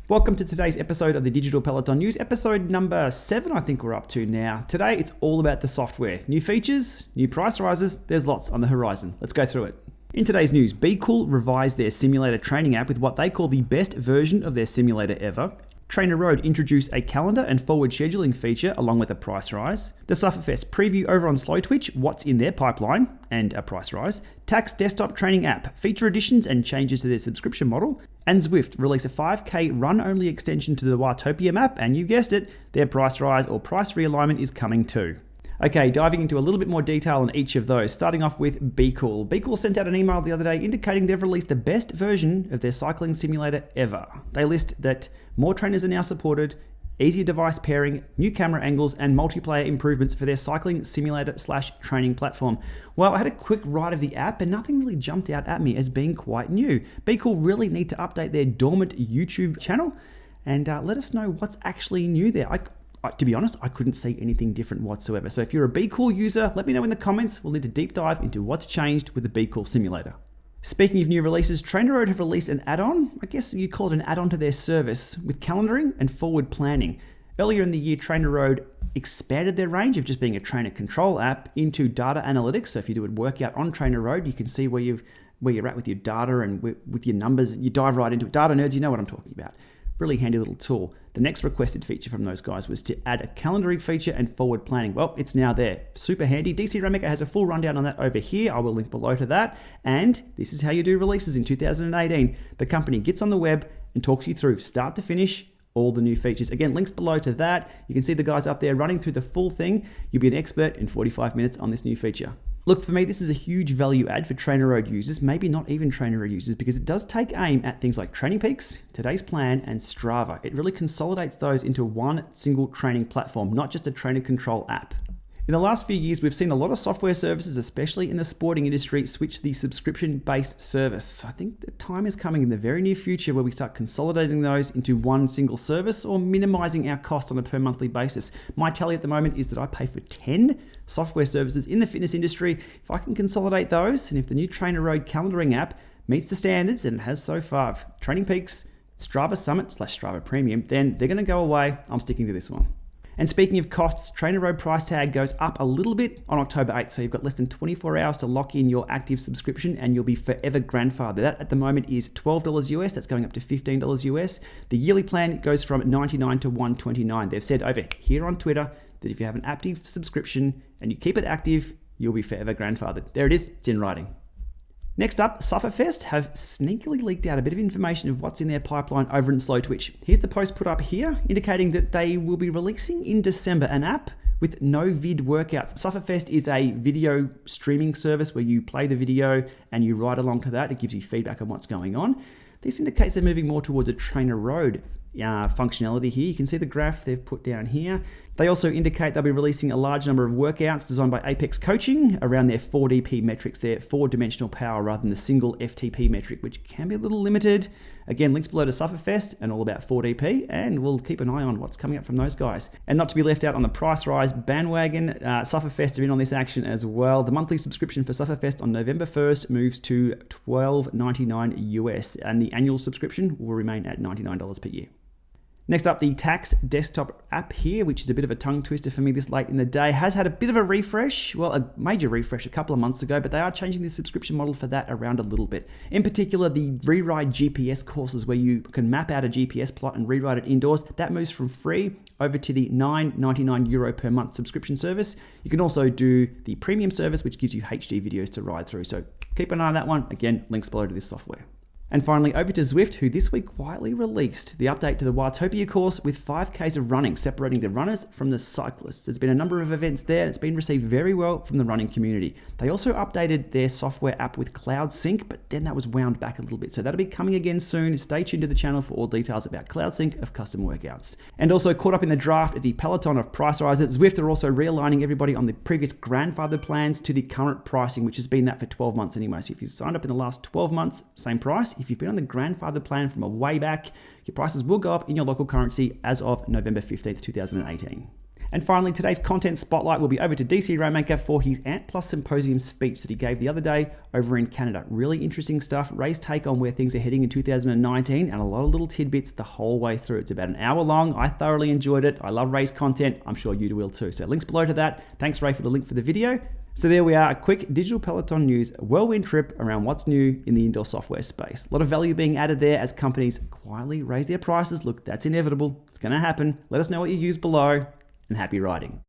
Welcome to today's episode of the Digital Peloton News, episode number 7 I think we're up to now. Today it's all about the software. New features, new price rises, there's lots on the horizon. Let's go through it. In today's news, BeCool revised their simulator training app with what they call the best version of their simulator ever. Trainerroad introduced a calendar and forward scheduling feature along with a price rise. The Sufferfest preview over on Slow Twitch, what's in their pipeline and a price rise. Tax desktop training app, feature additions and changes to their subscription model. And Zwift release a 5K run-only extension to the Watopia map, and you guessed it, their price rise or price realignment is coming too. Okay, diving into a little bit more detail on each of those, starting off with BeCool. BeCool sent out an email the other day indicating they've released the best version of their cycling simulator ever. They list that more trainers are now supported, easier device pairing, new camera angles, and multiplayer improvements for their cycling simulator/training platform. Well, I had a quick ride of the app and nothing really jumped out at me as being quite new. BeCool really need to update their dormant YouTube channel and let us know what's actually new there. To be honest, I couldn't see anything different whatsoever. So if you're a BeCool user, let me know in the comments. We'll need to deep dive into what's changed with the BeCool simulator. Speaking of new releases, Trainerroad have released an add-on, I guess you call it an add-on to their service, with calendaring and forward planning. Earlier in the year, Trainerroad expanded their range of just being a trainer control app into data analytics. So if you do a workout on Trainerroad, you can see where you're at with your data and with your numbers. You dive right into it. Data nerds, you know what I'm talking about. Really handy little tool. The next requested feature from those guys was to add a calendaring feature and forward planning. Well, it's now there. Super handy. Omeka has a full rundown on that over here. I will link below to that. And this is how you do releases in 2018. The company gets on the web and talks you through start to finish all the new features. Again, links below to that. You can see the guys up there running through the full thing. You'll be an expert in 45 minutes on this new feature. Look, for me, this is a huge value add for Trainerroad users, maybe not even Trainerroad users, because it does take aim at things like Training Peaks, Today's Plan, and Strava. It really consolidates those into one single training platform, not just a trainer control app. In the last few years, we've seen a lot of software services, especially in the sporting industry, switch the subscription-based service. I think the time is coming in the very near future where we start consolidating those into one single service or minimizing our cost on a per monthly basis. My tally at the moment is that I pay for 10 software services in the fitness industry. If I can consolidate those, and if the new Trainerroad calendaring app meets the standards, and it has so far, Training Peaks, Strava Summit/Strava Premium, then they're going to go away. I'm sticking to this one. And speaking of costs, Trainerroad price tag goes up a little bit on October 8th. So you've got less than 24 hours to lock in your active subscription and you'll be forever grandfathered. That at the moment is $12 US. That's going up to $15 US. The yearly plan goes from $99 to $129. They've said over here on Twitter that if you have an active subscription and you keep it active, you'll be forever grandfathered. There it is. It's in writing. Next up, Sufferfest have sneakily leaked out a bit of information of what's in their pipeline over in Slow Twitch. Here's the post put up here, indicating that they will be releasing in December an app with no vid workouts. Sufferfest is a video streaming service where you play the video and you ride along to that. It gives you feedback on what's going on. This indicates they're moving more towards a Trainerroad functionality here. You can see the graph they've put down here. They also indicate they'll be releasing a large number of workouts designed by Apex Coaching around their 4DP metrics, their 4-dimensional power rather than the single FTP metric, which can be a little limited. Again, links below to Sufferfest and all about 4DP, and we'll keep an eye on what's coming up from those guys. And not to be left out on the price rise bandwagon, Sufferfest are in on this action as well. The monthly subscription for Sufferfest on November 1st moves to $12.99 US, and the annual subscription will remain at $99 per year. Next up, the Tax desktop app here, which is a bit of a tongue twister for me this late in the day, has had a bit of a refresh, well, a major refresh a couple of months ago, but they are changing the subscription model for that around a little bit. In particular, the rewrite GPS courses where you can map out a GPS plot and rewrite it indoors, that moves from free over to the €9.99 per month subscription service. You can also do the premium service, which gives you HD videos to ride through. So keep an eye on that one. Again, links below to this software. And finally, over to Zwift, who this week quietly released the update to the Watopia course with 5Ks of running, separating the runners from the cyclists. There's been a number of events there, and it's been received very well from the running community. They also updated their software app with Cloud Sync, but then that was wound back a little bit. So that'll be coming again soon. Stay tuned to the channel for all details about Cloud Sync of custom workouts. And also caught up in the draft at the Peloton of price rises, Zwift are also realigning everybody on the previous grandfather plans to the current pricing, which has been that for 12 months anyway. So if you've signed up in the last 12 months, same price. If you've been on the grandfather plan from a way back, your prices will go up in your local currency as of November 15th, 2018. And finally, today's content spotlight will be over to DC Omeka for his Ant Plus Symposium speech that he gave the other day over in Canada. Really interesting stuff. Ray's take on where things are heading in 2019 and a lot of little tidbits the whole way through. It's about an hour long. I thoroughly enjoyed it. I love Ray's content. I'm sure you will too. So links below to that. Thanks, Ray, for the link for the video. So there we are, a quick digital Peloton news whirlwind trip around what's new in the indoor software space. A lot of value being added there as companies quietly raise their prices. Look, that's inevitable. It's going to happen. Let us know what you use below, and happy riding.